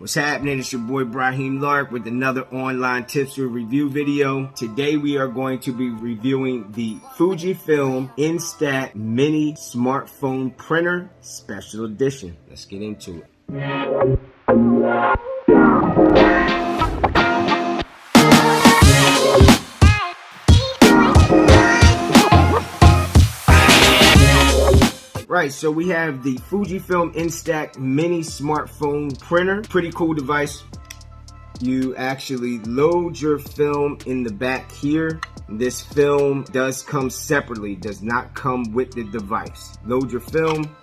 What's happening? It's your boy Brahim Lark with another online tips or review video. Today we are going to be reviewing the Fujifilm Instax Mini Smartphone Printer Special Edition. Let's get into it. Right, so we have the Fujifilm Instax Mini Smartphone Printer. Pretty cool device. You actually load your film in the back here. This film does come separately, does not come with the device. Load your film,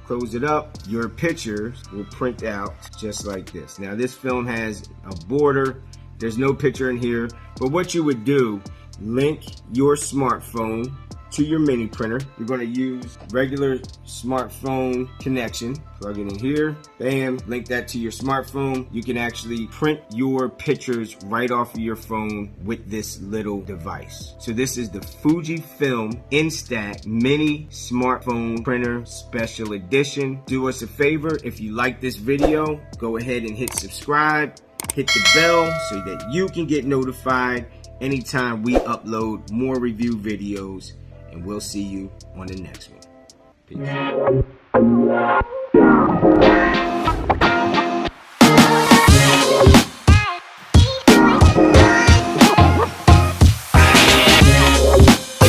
close it up. Your pictures will print out just like this. Now this film has a border. There's no picture in here, but what you would do, link your smartphone to your mini printer. You're going to use regular smartphone connection. Plug it in here, bam, link that to your smartphone. You can actually print your pictures right off of your phone with this little device. So this is the Fujifilm Instax Mini Smartphone Printer Special Edition. Do us a favor, if you like this video, go ahead and hit subscribe, hit the bell so that you can get notified anytime we upload more review videos. And we'll see you on the next one. Peace.